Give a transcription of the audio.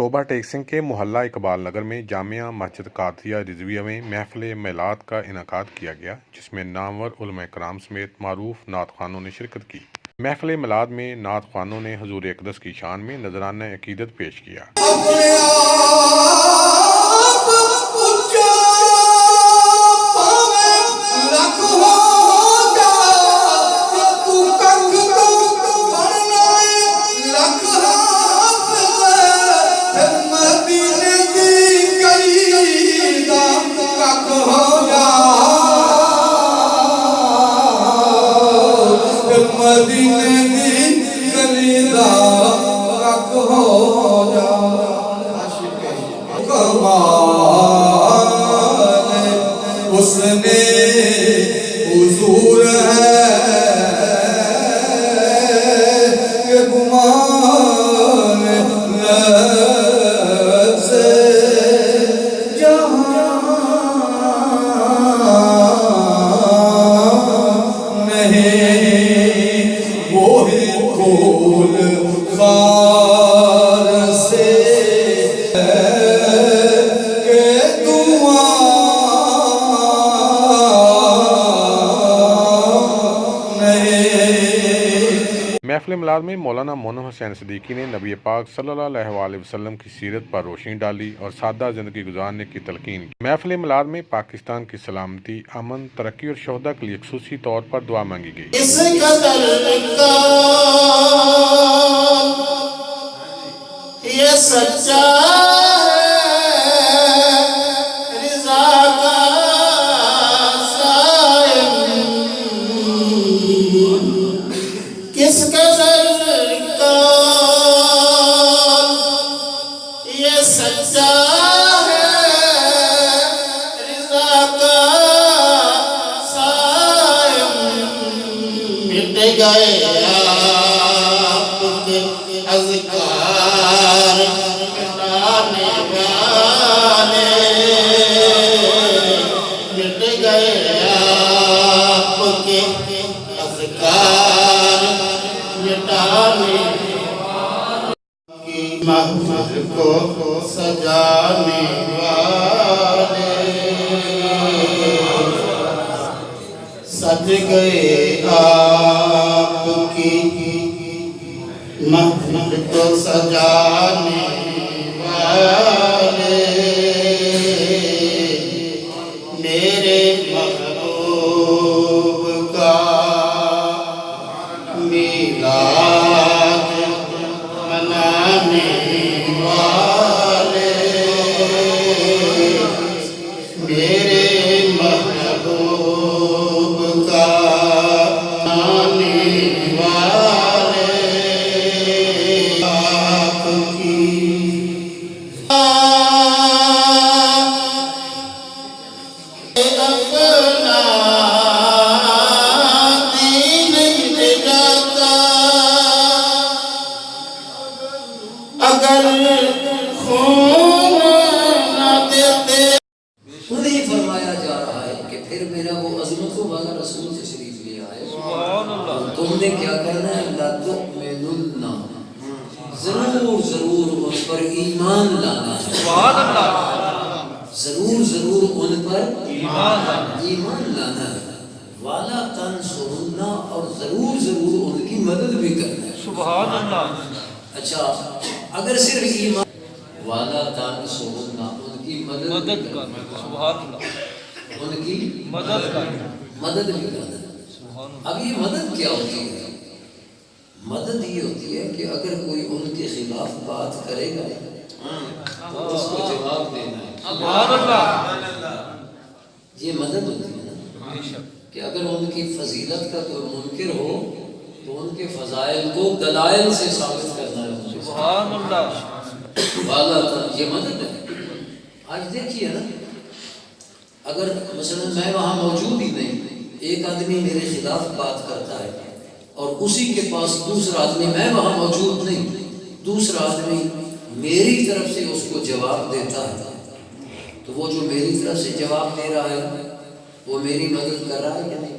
Toba take Singh के मोहल्ला इकबाल नगर में जामिया मस्जिद कादिया रिजविया में महफिल मिलाद का इनेकाद किया गया, जिसमें नामवर उलमा कराम समेत मारूफ नात ख़्वानों ने शिरकत की। महफिल मिलाद में नात ख़्वानों ने हुज़ूर अक़दस की शान में नजराना अक़ीदत पेश किया। उसने हुजूर है कि गुमान से जहां नहीं वो ही कोल खार से महफिल मिलाद में मौलाना मोहम्मद हुसैन सिद्दीकी ने नबी पाक सल्लल्लाहु अलैहि वसल्लम की सीरत पर रोशनी डाली और सादा ज़िंदगी गुजारने की तलकीन की। महफिल मिलाद में पाकिस्तान की सलामती, अमन, तरक्की और शोहदा के लिए खुसूसी तौर पर दुआ मांगी गई। गए आपके अज़कार मिटाने वाले, मिट गए आपके अज़कार मिटाने की महफिल को सजाने वाले, सज गए आपकी महफिल को सजाने वाले, मेरे महबूब का मिलाद मनाने वाले, मेरे महबूब का अगर खून न देते। खुद ही फरमाया जा रहा है कि फिर मेरा वो अज़मतों वाला रसूल तशरीफ ले आए, तुमने क्या करना है, लतुमिनुन्ना, जरूर जरूर उन पर ईमान लाना है, जरूर जरूर उन पर ईमान लाना है, वाला तंसुरुन्ना, और जरूर जरूर उनकी मदद भी करना है। सुभान अल्लाह। अच्छा, अगर सिर्फ ईमान वाला तंसुरुन्ना, उनकी मदद करना, सुभान अल्लाह, उनकी मदद करना, मदद भी करना। अब ये मदद क्या होती है? मदद ये होती है कि अगर कोई उनके खिलाफ बात करेगा तो उसको जवाब देना है। ये मदद होती है ना, कि अगर उनकी फजीलत का कोई मुनकिर हो तो उनके फजाइल को दलाइल से साबित करना है। वाला ये मदद है। आज देखिए ना, अगर मसलन मैं वहाँ मौजूद ही नहीं, एक आदमी मेरे खिलाफ बात करता है और उसी के पास दूसरा आदमी, मैं वहाँ मौजूद नहीं, दूसरा आदमी मेरी तरफ से उसको जवाब देता है, तो वो जो मेरी तरफ से जवाब दे रहा है वो मेरी मदद कर रहा है या नहीं?